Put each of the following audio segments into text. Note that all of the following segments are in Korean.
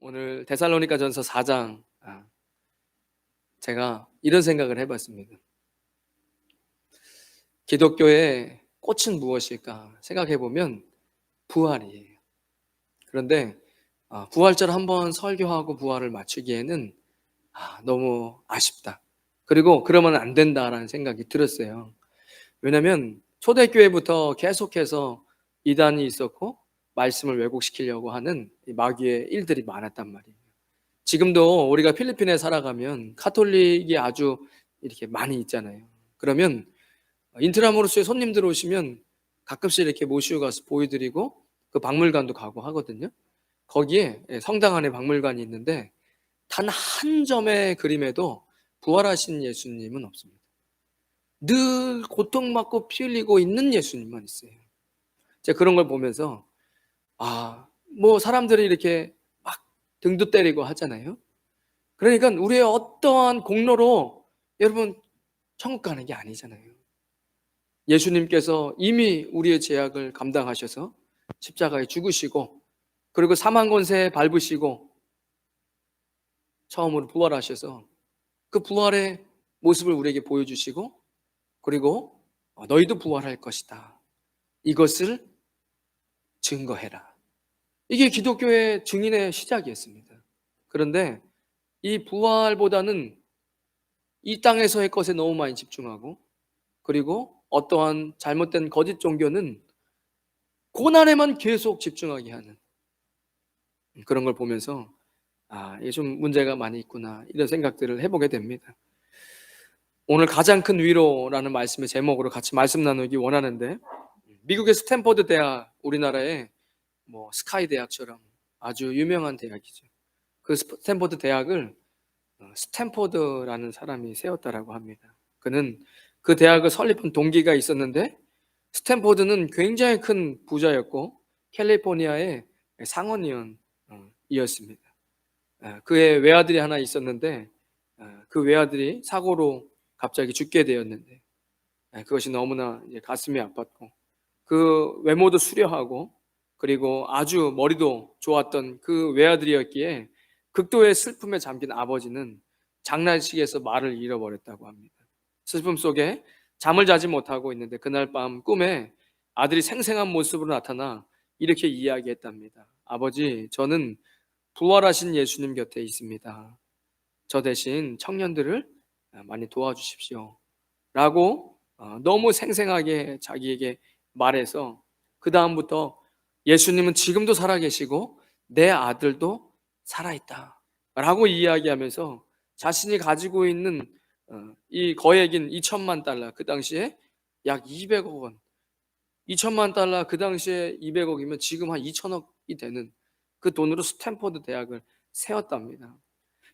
오늘 데살로니가전서 4장 제가 이런 생각을 해봤습니다. 기독교의 꽃은 무엇일까 생각해보면 부활이에요. 그런데 부활절 한번 설교하고 부활을 마치기에는 너무 아쉽다. 그리고 그러면 안 된다라는 생각이 들었어요. 왜냐하면 초대교회부터 계속해서 이단이 있었고 말씀을 왜곡시키려고 하는 마귀의 일들이 많았단 말이에요. 지금도 우리가 필리핀에 살아가면 카톨릭이 아주 이렇게 많이 있잖아요. 그러면 인트라무로스에 손님들 오시면 가끔씩 이렇게 모시고 가서 보여드리고 그 박물관도 가고 하거든요. 거기에 성당 안에 박물관이 있는데 단 한 점의 그림에도 부활하신 예수님은 없습니다. 늘 고통받고 피 흘리고 있는 예수님만 있어요. 제가 그런 걸 보면서 뭐 사람들이 이렇게 막 등도 때리고 하잖아요. 그러니까 우리의 어떠한 공로로 여러분 천국 가는 게 아니잖아요. 예수님께서 이미 우리의 죄악을 감당하셔서 십자가에 죽으시고 그리고 사망 권세에 밟으시고 처음으로 부활하셔서 그 부활의 모습을 우리에게 보여주시고 그리고 너희도 부활할 것이다. 이것을 증거해라. 이게 기독교의 증인의 시작이었습니다. 그런데 이 부활보다는 이 땅에서의 것에 너무 많이 집중하고 그리고 어떠한 잘못된 거짓 종교는 고난에만 계속 집중하게 하는 그런 걸 보면서 이게 좀 문제가 많이 있구나 이런 생각들을 해보게 됩니다. 오늘 가장 큰 위로라는 말씀의 제목으로 같이 말씀 나누기 원하는데 미국의 스탠퍼드 대학, 우리나라의 뭐 스카이 대학처럼 아주 유명한 대학이죠. 그 스탠퍼드 대학을 스탠퍼드라는 사람이 세웠다라고 합니다. 그는 그 대학을 설립한 동기가 있었는데 스탠퍼드는 굉장히 큰 부자였고 캘리포니아의 상원의원이었습니다. 그의 외아들이 하나 있었는데 그 외아들이 사고로 갑자기 죽게 되었는데 그것이 너무나 이제 가슴이 아팠고 그 외모도 수려하고 그리고 아주 머리도 좋았던 그 외아들이었기에 극도의 슬픔에 잠긴 아버지는 장난식에서 말을 잃어버렸다고 합니다. 슬픔 속에 잠을 자지 못하고 있는데 그날 밤 꿈에 아들이 생생한 모습으로 나타나 이렇게 이야기했답니다. 아버지, 저는 부활하신 예수님 곁에 있습니다. 저 대신 청년들을 많이 도와주십시오. 라고 너무 생생하게 자기에게 말해서 그 다음부터 예수님은 지금도 살아계시고 내 아들도 살아있다 라고 이야기하면서 자신이 가지고 있는 이 거액인 2천만 달러, 그 당시에 약 200억 원, 2천만 달러, 그 당시에 200억이면 지금 한 2천억이 되는 그 돈으로 스탠퍼드 대학을 세웠답니다.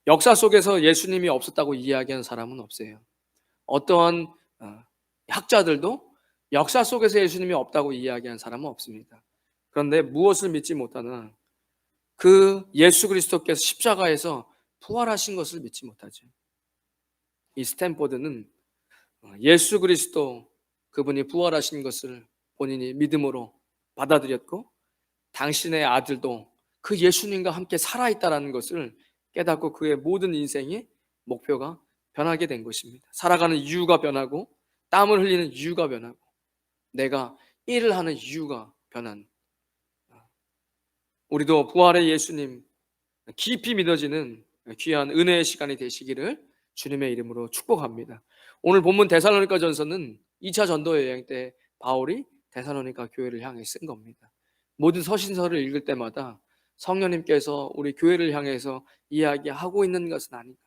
역사 속에서 예수님이 없었다고 이야기하는 사람은 없어요. 어떠한 학자들도 역사 속에서 예수님이 없다고 이야기한 사람은 없습니다. 그런데 무엇을 믿지 못하나 그 예수 그리스도께서 십자가에서 부활하신 것을 믿지 못하죠. 이 스탠포드는 예수 그리스도 그분이 부활하신 것을 본인이 믿음으로 받아들였고 당신의 아들도 그 예수님과 함께 살아있다는 것을 깨닫고 그의 모든 인생의 목표가 변하게 된 것입니다. 살아가는 이유가 변하고 땀을 흘리는 이유가 변하고 내가 일을 하는 이유가 변한 우리도 부활의 예수님 깊이 믿어지는 귀한 은혜의 시간이 되시기를 주님의 이름으로 축복합니다. 오늘 본문 데살로니가전서는 2차 전도 여행 때 바울이 데살로니가 교회를 향해 쓴 겁니다. 모든 서신서를 읽을 때마다 성령님께서 우리 교회를 향해서 이야기하고 있는 것은 아닌가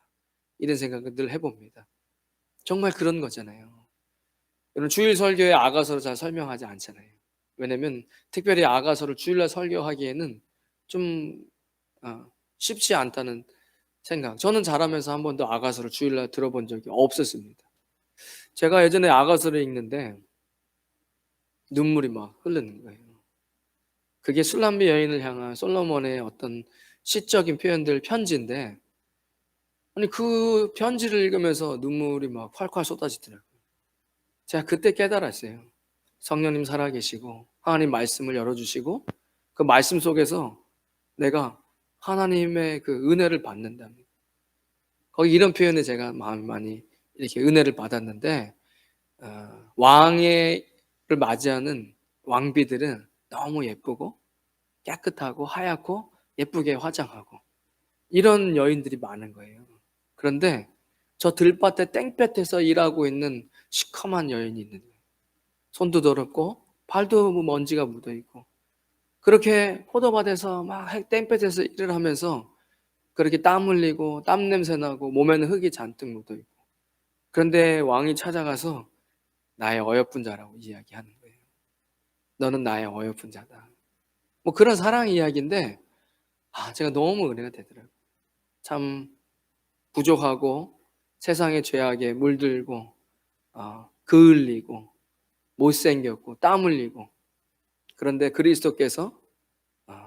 이런 생각을 늘 해봅니다. 정말 그런 거잖아요. 여러분 주일 설교에 아가서를 잘 설명하지 않잖아요. 왜냐하면 특별히 아가서를 주일날 설교하기에는 좀 쉽지 않다는 생각. 저는 자라면서 한 번도 아가서를 주일날 들어본 적이 없었습니다. 제가 예전에 아가서를 읽는데 눈물이 막 흐르는 거예요. 그게 술람비 여인을 향한 솔로몬의 어떤 시적인 표현들 편지인데 아니 그 편지를 읽으면서 눈물이 막 콸콸 쏟아지더라고요. 제가 그때 깨달았어요. 성령님 살아계시고 하나님 말씀을 열어주시고 그 말씀 속에서 내가 하나님의 그 은혜를 받는답니다. 거기 이런 표현에 제가 마음이 많이 이렇게 은혜를 받았는데, 왕을 맞이하는 왕비들은 너무 예쁘고 깨끗하고 하얗고 예쁘게 화장하고 이런 여인들이 많은 거예요. 그런데 저 들밭에 땡볕에서 일하고 있는 시커먼 여인이 있는 거예요. 손도 더럽고 발도 뭐 먼지가 묻어 있고, 그렇게 포도밭에서 막 땡볕에서 일을 하면서 그렇게 땀 흘리고 땀 냄새 나고 몸에는 흙이 잔뜩 묻어 있고, 그런데 왕이 찾아가서 나의 어여쁜 자라고 이야기하는 거예요. 너는 나의 어여쁜 자다. 뭐 그런 사랑 이야기인데, 제가 너무 은혜가 되더라고요. 참 부족하고 세상의 죄악에 물들고 그을리고 못생겼고 땀 흘리고, 그런데 그리스도께서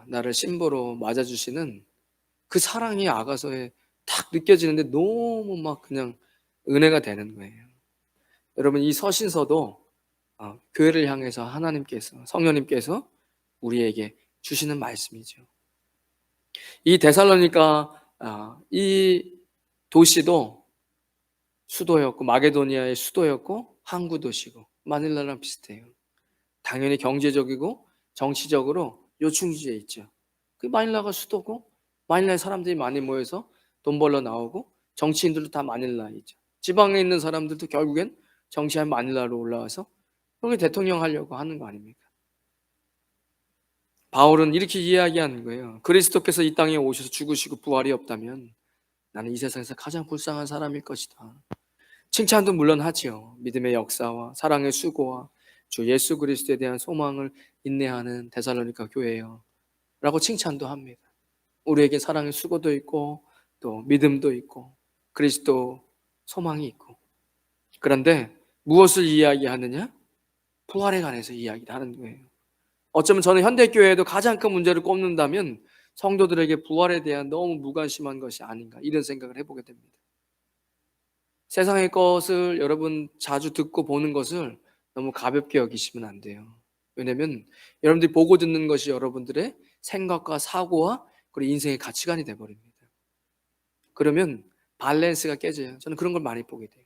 나를 신부로 맞아주시는 그 사랑이 아가서에 딱 느껴지는데 너무 막 그냥 은혜가 되는 거예요. 여러분, 이 서신서도 교회를 향해서 하나님께서, 성령님께서 우리에게 주시는 말씀이죠. 이 데살로니가 이 도시도 수도였고 마게도니아의 수도였고 항구 도시고 마닐라랑 비슷해요. 당연히 경제적이고 정치적으로 요충지에 있죠. 그 마닐라가 수도고 마닐라에 사람들이 많이 모여서 돈 벌러 나오고 정치인들도 다 마닐라에 있죠. 지방에 있는 사람들도 결국엔 정치한 마닐라로 올라와서 여기 대통령 하려고 하는 거 아닙니까? 바울은 이렇게 이야기하는 거예요. 그리스도께서 이 땅에 오셔서 죽으시고 부활이 없다면 나는 이 세상에서 가장 불쌍한 사람일 것이다. 칭찬도 물론 하지요. 믿음의 역사와 사랑의 수고와 주 예수 그리스도에 대한 소망을 인내하는 데살로니가 교회요 라고 칭찬도 합니다. 우리에게 사랑의 수고도 있고 또 믿음도 있고 그리스도 소망이 있고, 그런데 무엇을 이야기하느냐? 부활에 관해서 이야기를 하는 거예요. 어쩌면 저는 현대교회에도 가장 큰 문제를 꼽는다면 성도들에게 부활에 대한 너무 무관심한 것이 아닌가, 이런 생각을 해보게 됩니다. 세상의 것을 여러분 자주 듣고 보는 것을 너무 가볍게 여기시면 안 돼요. 왜냐하면 여러분들이 보고 듣는 것이 여러분들의 생각과 사고와 그리고 인생의 가치관이 돼버립니다. 그러면 밸런스가 깨져요. 저는 그런 걸 많이 보게 돼요.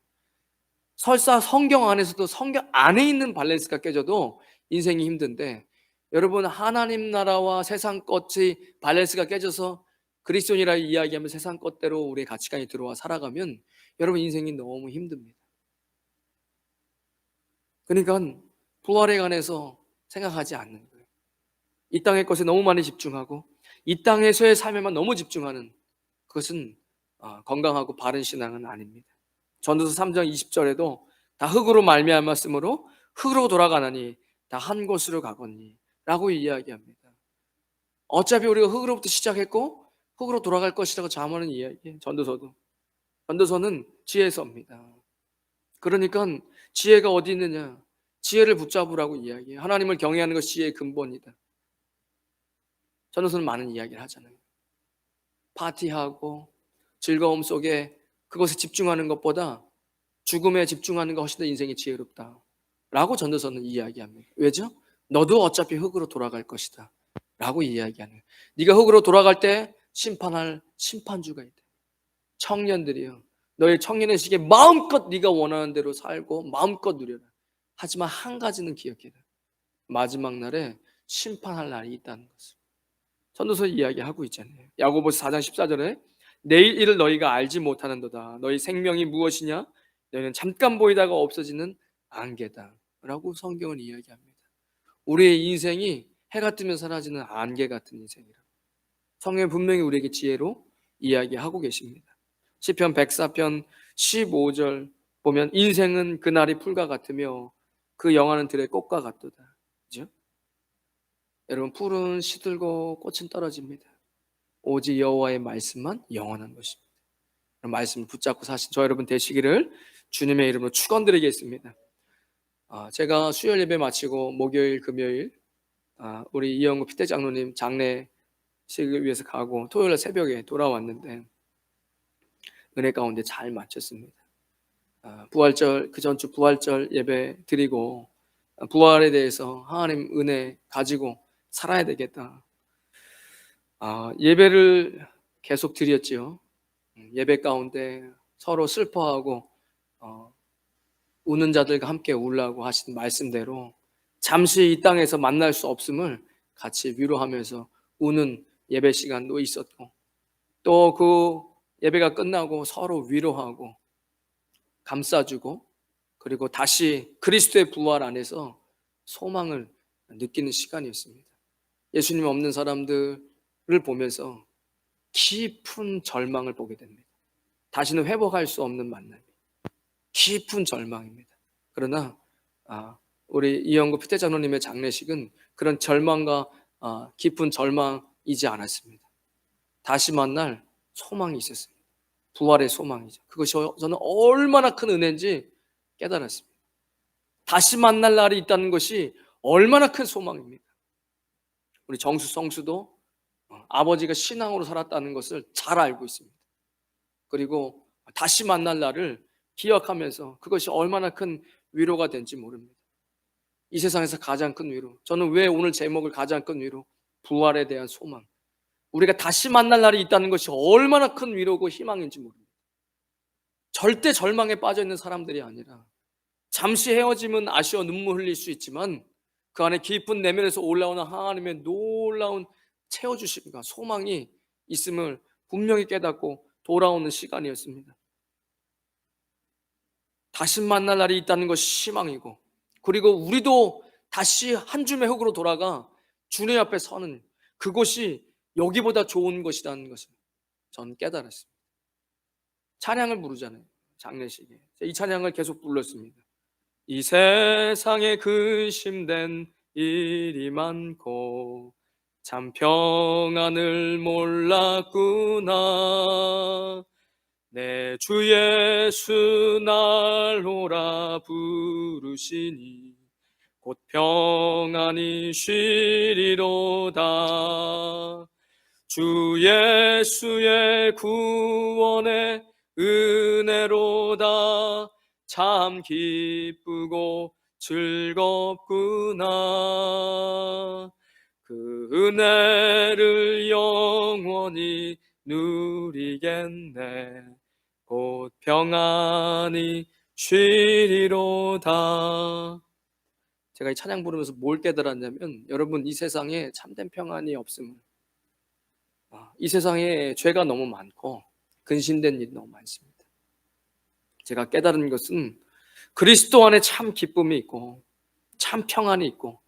설사 성경 안에서도 성경 안에 있는 밸런스가 깨져도 인생이 힘든데, 여러분 하나님 나라와 세상 것의 밸런스가 깨져서 그리스도인이라 이야기하면 세상 것대로 우리의 가치관이 들어와 살아가면 여러분 인생이 너무 힘듭니다. 그러니까 부활에 관해서 생각하지 않는 거예요. 이 땅의 것에 너무 많이 집중하고 이 땅에서의 삶에만 너무 집중하는 그것은 건강하고 바른 신앙은 아닙니다. 전도서 3장 20절에도 다 흙으로 말미암았으므로 흙으로 돌아가나니 다 한 곳으로 가거니 라고 이야기합니다. 어차피 우리가 흙으로부터 시작했고 흙으로 돌아갈 것이라고 잠언은 이야기해요. 전도서는 지혜서입니다. 그러니까 지혜가 어디 있느냐? 지혜를 붙잡으라고 이야기해요. 하나님을 경외하는 것이 지혜의 근본이다. 전도서는 많은 이야기를 하잖아요. 파티하고 즐거움 속에 그것에 집중하는 것보다 죽음에 집중하는 것이 훨씬 더 인생이 지혜롭다 라고 전도서는 이야기합니다. 왜죠? 너도 어차피 흙으로 돌아갈 것이다 라고 이야기하는 거예요. 네가 흙으로 돌아갈 때 심판할 심판주가 있다. 청년들이요, 너의 청년의 시기에 마음껏 네가 원하는 대로 살고 마음껏 누려라. 하지만 한 가지는 기억해라. 마지막 날에 심판할 날이 있다는 것을 전도서 이야기하고 있잖아요. 야고보서 4장 14절에 내일 일을 너희가 알지 못하는도다. 너희 생명이 무엇이냐? 너희는 잠깐 보이다가 없어지는 안개다 라고 성경은 이야기합니다. 우리의 인생이 해가 뜨면 사라지는 안개 같은 인생이라 성경은 분명히 우리에게 지혜로 이야기하고 계십니다. 시편 104편 15절 보면 인생은 그날이 풀과 같으며 그 영화는 들의 꽃과 같도다. 그죠? 여러분, 풀은 시들고 꽃은 떨어집니다. 오직 여호와의 말씀만 영원한 것입니다. 말씀을 붙잡고 사신 저 여러분 되시기를 주님의 이름으로 축원드리겠습니다. 제가 수요일 예배 마치고 목요일, 금요일 우리 이영구 피태 장로님 장례식을 위해서 가고 토요일 새벽에 돌아왔는데 은혜 가운데 잘 마쳤습니다. 부활절, 그 전주 부활절 예배 드리고 부활에 대해서 하나님 은혜 가지고 살아야 되겠다. 예배를 계속 드렸지요. 예배 가운데 서로 슬퍼하고 어, 우는 자들과 함께 울라고 하신 말씀대로 잠시 이 땅에서 만날 수 없음을 같이 위로하면서 우는 예배 시간도 있었고, 또 그 예배가 끝나고 서로 위로하고 감싸주고, 그리고 다시 그리스도의 부활 안에서 소망을 느끼는 시간이었습니다. 예수님 없는 사람들을 보면서 깊은 절망을 보게 됩니다. 다시는 회복할 수 없는 만남, 깊은 절망입니다. 그러나 우리 이영구 피태 장로님의 장례식은 그런 절망과 깊은 절망이지 않았습니다. 다시 만날 소망이 있었습니다. 부활의 소망이죠. 그것이 저는 얼마나 큰 은혜인지 깨달았습니다. 다시 만날 날이 있다는 것이 얼마나 큰 소망입니다. 우리 정수 성수도 아버지가 신앙으로 살았다는 것을 잘 알고 있습니다. 그리고 다시 만날 날을 기억하면서 그것이 얼마나 큰 위로가 된지 모릅니다. 이 세상에서 가장 큰 위로, 저는 왜 오늘 제목을 가장 큰 위로, 부활에 대한 소망, 우리가 다시 만날 날이 있다는 것이 얼마나 큰 위로고 희망인지 모릅니다. 절대 절망에 빠져 있는 사람들이 아니라, 잠시 헤어짐은 아쉬워 눈물 흘릴 수 있지만 그 안에 깊은 내면에서 올라오는 하나님의 놀라운 채워주심과 소망이 있음을 분명히 깨닫고 돌아오는 시간이었습니다. 다시 만날 날이 있다는 것이 희망이고, 그리고 우리도 다시 한 줌의 흙으로 돌아가 주님 앞에 서는 그것이 여기보다 좋은 것이라는 것을 저는 깨달았습니다. 찬양을 부르잖아요, 장례식에. 이 찬양을 계속 불렀습니다. 이 세상에 근심된 일이 많고 참 평안을 몰랐구나. 내 주 예수 날 오라 부르시니 곧 평안히 쉬리로다. 주 예수의 구원의 은혜로다. 참 기쁘고 즐겁구나. 그 은혜를 영원히 누리겠네. 곧 평안히 쉬리로다. 제가 이 찬양 부르면서 뭘 깨달았냐면, 여러분, 이 세상에 참된 평안이 없음을, 이 세상에 죄가 너무 많고 근심된 일이 너무 많습니다. 제가 깨달은 것은 그리스도 안에 참 기쁨이 있고 참 평안이 있고,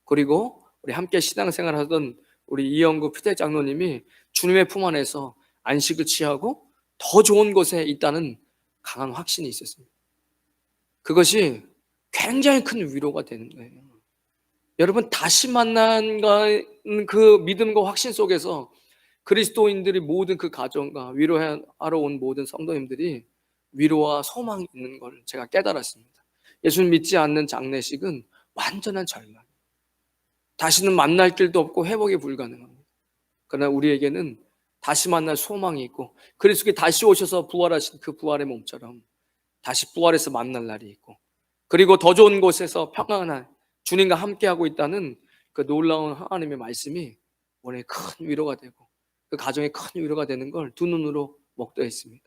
그리고 우리 함께 신앙생활 하던 우리 이영구 피대 장로님이 주님의 품 안에서 안식을 취하고 더 좋은 곳에 있다는 강한 확신이 있었습니다. 그것이 굉장히 큰 위로가 되는 거예요. 여러분, 다시 만난 그 믿음과 확신 속에서 그리스도인들이 모든 그 가정과 위로하러 온 모든 성도님들이 위로와 소망이 있는 걸 제가 깨달았습니다. 예수를 믿지 않는 장례식은 완전한 절망, 다시는 만날 길도 없고 회복이 불가능합니다. 그러나 우리에게는 다시 만날 소망이 있고, 그리스도께 다시 오셔서 부활하신 그 부활의 몸처럼 다시 부활해서 만날 날이 있고, 그리고 더 좋은 곳에서 평안한 주님과 함께하고 있다는 그 놀라운 하나님의 말씀이 우리의 큰 위로가 되고 그 가정에 큰 위로가 되는 걸 두 눈으로 목도했습니다.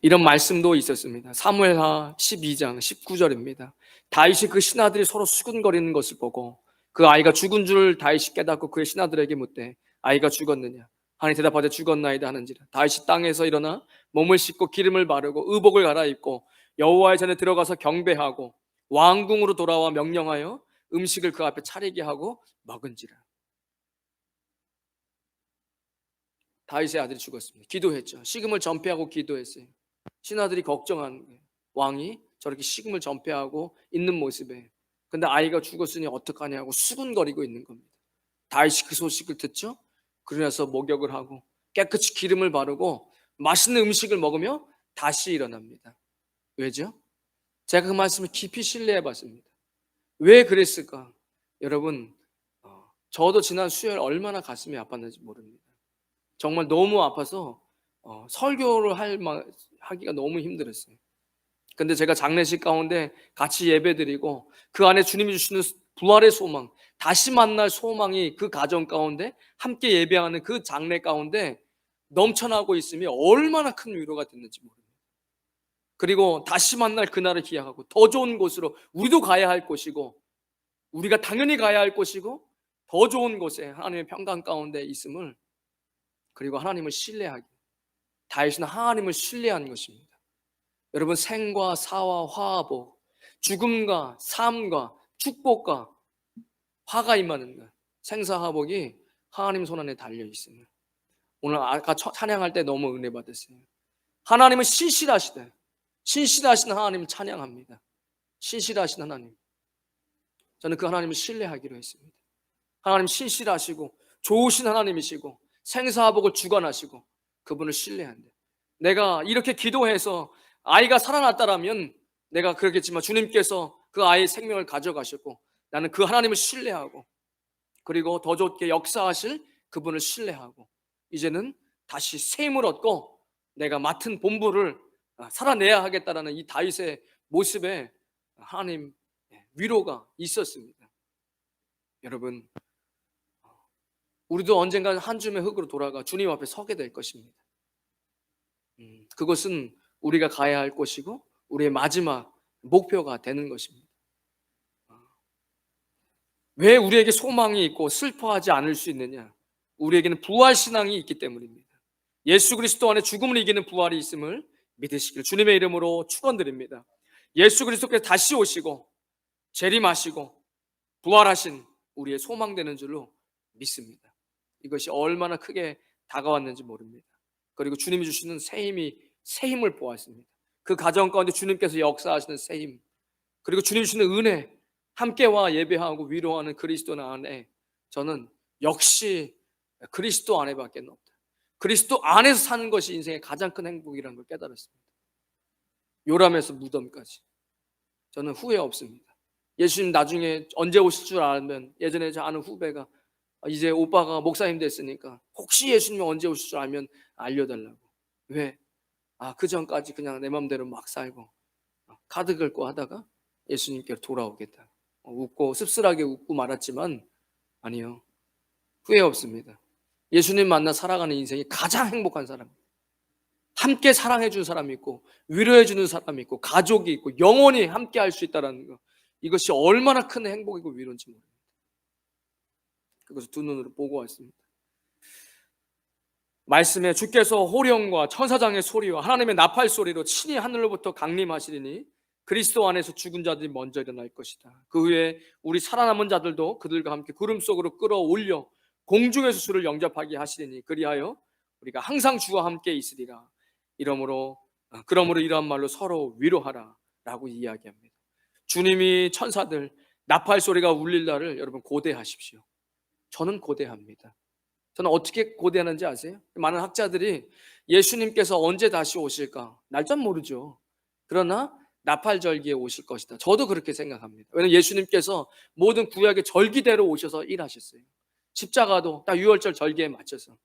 이런 말씀도 있었습니다. 사무엘하 12장 19절입니다. 다윗이 그 신하들이 서로 수군거리는 것을 보고 그 아이가 죽은 줄 다윗이 깨닫고 그의 신하들에게 묻되 아이가 죽었느냐? 하니 대답하되 죽었나이다 하는지라. 다윗이 땅에서 일어나 몸을 씻고 기름을 바르고 의복을 갈아입고 여호와의 전에 들어가서 경배하고 왕궁으로 돌아와 명령하여 음식을 그 앞에 차리게 하고 먹은지라. 다윗의 아들이 죽었습니다. 기도했죠. 식음을 전폐하고 기도했어요. 신하들이 걱정하는 거예요. 왕이 저렇게 식음을 전폐하고 있는 모습에, 근데 아이가 죽었으니 어떡하냐고 수군거리고 있는 겁니다. 다윗이 그 소식을 듣죠. 그러나서 목욕을 하고 깨끗이 기름을 바르고 맛있는 음식을 먹으며 다시 일어납니다. 왜죠? 제가 그 말씀을 깊이 신뢰해 봤습니다. 왜 그랬을까? 여러분, 저도 지난 수요일 얼마나 가슴이 아팠는지 모릅니다. 정말 너무 아파서 설교를 하기가 너무 힘들었어요. 근데 제가 장례식 가운데 같이 예배드리고 그 안에 주님이 주시는 부활의 소망, 다시 만날 소망이 그 가정 가운데, 함께 예배하는 그 장례 가운데 넘쳐나고 있으면 얼마나 큰 위로가 됐는지 모릅니다. 그리고 다시 만날 그날을 기약하고 더 좋은 곳으로, 우리도 가야 할 곳이고 우리가 당연히 가야 할 곳이고 더 좋은 곳에 하나님의 평강 가운데 있음을, 그리고 하나님을 신뢰하기, 다윗은 하나님을 신뢰한 것입니다. 여러분, 생과 사와 화합, 죽음과 삶과 축복과 화가 임하는 것, 생사화복이 하나님 손안에 달려 있습니다. 오늘 아까 찬양할 때 너무 은혜 받았어요. 하나님은 신실하시다. 신실하신 하나님을 찬양합니다. 신실하신 하나님. 저는 그 하나님을 신뢰하기로 했습니다. 하나님 신실하시고 좋으신 하나님이시고 생사화복을 주관하시고 그분을 신뢰한다. 내가 이렇게 기도해서 아이가 살아났다라면 내가 그러겠지만, 주님께서 그 아이의 생명을 가져가셨고 나는 그 하나님을 신뢰하고, 그리고 더 좋게 역사하실 그분을 신뢰하고, 이제는 다시 새 힘을 얻고 내가 맡은 본부를 살아내야 하겠다라는 이 다윗의 모습에 하나님 위로가 있었습니다. 여러분, 우리도 언젠가 한 줌의 흙으로 돌아가 주님 앞에 서게 될 것입니다. 그것은 우리가 가야 할 곳이고 우리의 마지막 목표가 되는 것입니다. 왜 우리에게 소망이 있고 슬퍼하지 않을 수 있느냐? 우리에게는 부활신앙이 있기 때문입니다. 예수 그리스도 안에 죽음을 이기는 부활이 있음을 믿으시길 주님의 이름으로 축원드립니다. 예수 그리스도께서 다시 오시고 재림하시고 부활하신 우리의 소망되는 줄로 믿습니다. 이것이 얼마나 크게 다가왔는지 모릅니다. 그리고 주님이 주시는 새 힘을 보았습니다. 그 가정 가운데 주님께서 역사하시는 새 힘, 그리고 주님이 주시는 은혜, 함께와 예배하고 위로하는 그리스도 안에 저는 역시 그리스도 안에밖에 없다. 그리스도 안에서 사는 것이 인생의 가장 큰 행복이라는 걸 깨달았습니다. 요람에서 무덤까지 저는 후회 없습니다. 예수님 나중에 언제 오실 줄 알면, 예전에 저 아는 후배가 이제 오빠가 목사님 됐으니까 혹시 예수님이 언제 오실 줄 알면 알려달라고. 왜? 그 전까지 그냥 내 맘대로 막 살고 카드 긁고 하다가 예수님께로 돌아오겠다. 웃고 씁쓸하게 웃고 말았지만 아니요, 후회 없습니다. 예수님 만나 살아가는 인생이 가장 행복한 사람, 함께 사랑해 준 사람이 있고 위로해 주는 사람이 있고 가족이 있고 영원히 함께 할 수 있다는 것, 이것이 얼마나 큰 행복이고 위로인지 모릅니다. 그것을 두 눈으로 보고 왔습니다. 말씀에 주께서 호령과 천사장의 소리와 하나님의 나팔 소리로 친히 하늘로부터 강림하시리니 그리스도 안에서 죽은 자들이 먼저 일어날 것이다. 그 후에 우리 살아남은 자들도 그들과 함께 구름 속으로 끌어올려 공중에서 주를 영접하게 하시리니 그리하여 우리가 항상 주와 함께 있으리라. 그러므로 이러한 말로 서로 위로하라 라고 이야기합니다. 주님이 천사들 나팔 소리가 울릴 날을 여러분 고대하십시오. 저는 고대합니다. 저는 어떻게 고대하는지 아세요? 많은 학자들이 예수님께서 언제 다시 오실까? 날짜는 모르죠. 그러나 나팔절기에 오실 것이다. 저도 그렇게 생각합니다. 왜냐하면 예수님께서 모든 구약의 절기대로 오셔서 일하셨어요. 십자가도 딱 유월절 절기에 맞춰서.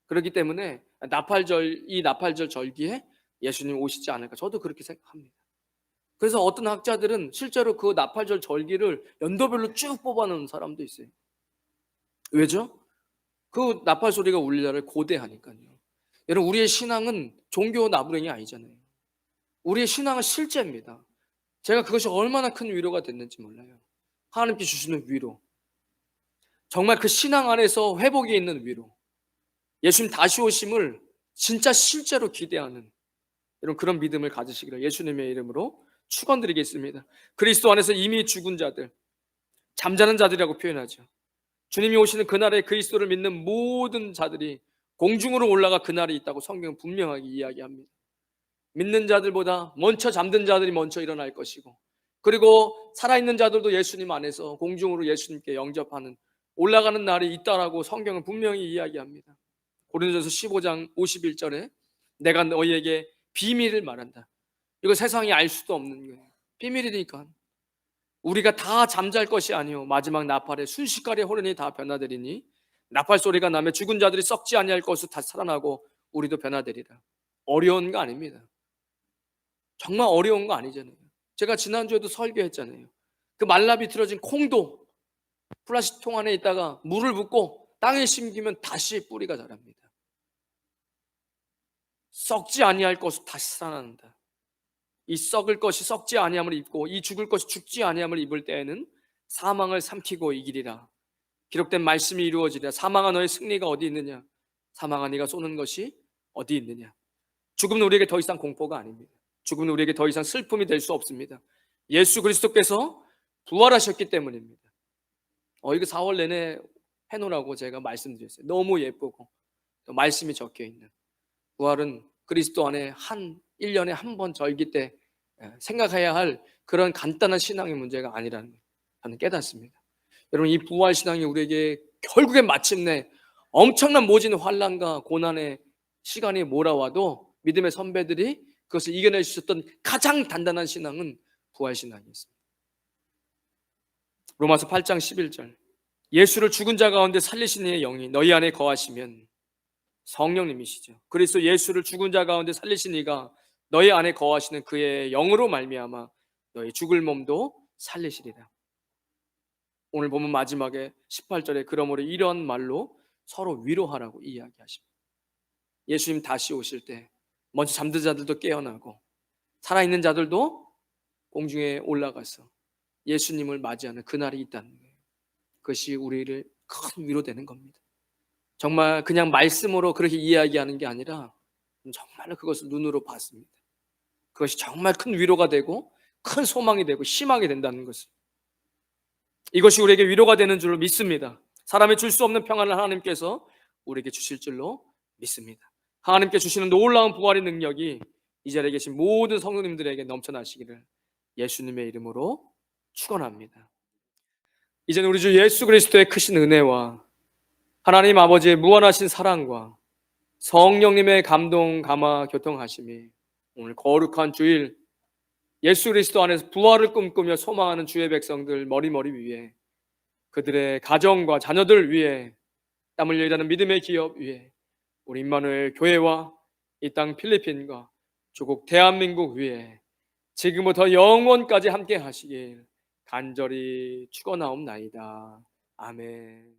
그렇기 때문에 이 나팔절 절기에 예수님 오시지 않을까? 저도 그렇게 생각합니다. 그래서 어떤 학자들은 실제로 그 나팔절 절기를 연도별로 쭉 뽑아놓은 사람도 있어요. 왜죠? 그 나팔 소리가 울릴 날을 고대하니까요. 여러분, 우리의 신앙은 종교 나부랭이 아니잖아요. 우리의 신앙은 실제입니다. 제가 그것이 얼마나 큰 위로가 됐는지 몰라요. 하나님께 주시는 위로, 정말 그 신앙 안에서 회복이 있는 위로, 예수님 다시 오심을 진짜 실제로 기대하는 이런 그런 믿음을 가지시기를 예수님의 이름으로 축원드리겠습니다. 그리스도 안에서 이미 죽은 자들, 잠자는 자들이라고 표현하죠. 주님이 오시는 그날에 그리스도를 믿는 모든 자들이 공중으로 올라가 그날이 있다고 성경은 분명하게 이야기합니다. 믿는 자들보다 먼저 잠든 자들이 먼저 일어날 것이고, 그리고 살아있는 자들도 예수님 안에서 공중으로 예수님께 영접하는 올라가는 날이 있다라고 성경은 분명히 이야기합니다. 고린도전서 15장 51절에 내가 너희에게 비밀을 말한다. 이거 세상이 알 수도 없는 거예요. 비밀이니까. 우리가 다 잠잘 것이 아니요 마지막 나팔에 순식간에 호련히 다 변화되리니 나팔 소리가 나면 죽은 자들이 썩지 아니할 것으로 다 살아나고 우리도 변화되리라. 어려운 거 아닙니다. 정말 어려운 거 아니잖아요. 제가 지난주에도 설교했잖아요. 그 말라 비틀어진 콩도 플라스틱 통 안에 있다가 물을 붓고 땅에 심기면 다시 뿌리가 자랍니다. 썩지 아니할 것은 다시 살아난다. 이 썩을 것이 썩지 아니함을 입고 이 죽을 것이 죽지 아니함을 입을 때에는 사망을 삼키고 이기리라. 기록된 말씀이 이루어지리라. 사망아 너의 승리가 어디 있느냐? 사망아 네가 쏘는 것이 어디 있느냐? 죽음은 우리에게 더 이상 공포가 아닙니다. 죽음은 우리에게 더 이상 슬픔이 될 수 없습니다. 예수 그리스도께서 부활하셨기 때문입니다. 이거 4월 내내 해놓으라고 제가 말씀드렸어요. 너무 예쁘고 또 말씀이 적혀 있는 부활은 그리스도 안에 1년에 한 번 절기 때 생각해야 할 그런 간단한 신앙의 문제가 아니라는 걸 저는 깨닫습니다. 여러분, 이 부활 신앙이 우리에게 결국엔 마침내 엄청난 모진 환난과 고난의 시간이 몰아와도 믿음의 선배들이 그것을 이겨낼 수 있었던 가장 단단한 신앙은 부활 신앙이었습니다. 로마서 8장 11절, 예수를 죽은 자 가운데 살리신 이의 영이 너희 안에 거하시면, 성령님이시죠. 그리스도 예수를 죽은 자 가운데 살리신 이가 너희 안에 거하시는 그의 영으로 말미암아 너희 죽을 몸도 살리시리라. 오늘 보면 마지막에 18절에 그러므로 이런 말로 서로 위로하라고 이야기하십니다. 예수님 다시 오실 때 먼저 잠든 자들도 깨어나고 살아있는 자들도 공중에 올라가서 예수님을 맞이하는 그날이 있다는 거예요. 그것이 우리를 큰 위로되는 겁니다. 정말 그냥 말씀으로 그렇게 이야기하는 게 아니라 정말로 그것을 눈으로 봤습니다. 그것이 정말 큰 위로가 되고 큰 소망이 되고 희망이 된다는 것을, 이것이 우리에게 위로가 되는 줄로 믿습니다. 사람이 줄 수 없는 평안을 하나님께서 우리에게 주실 줄로 믿습니다. 하나님께 주시는 놀라운 부활의 능력이 이 자리에 계신 모든 성도님들에게 넘쳐나시기를 예수님의 이름으로 축원합니다. 이제는 우리 주 예수 그리스도의 크신 은혜와 하나님 아버지의 무한하신 사랑과 성령님의 감동, 감화, 교통하심이 오늘 거룩한 주일 예수 그리스도 안에서 부활을 꿈꾸며 소망하는 주의 백성들 머리머리 위에, 그들의 가정과 자녀들 위에, 땀 흘려 일하는 믿음의 기업 위에, 우리 임마누엘 교회와 이 땅 필리핀과 조국 대한민국 위에 지금부터 영원까지 함께 하시길 간절히 축원하옵나이다. 아멘.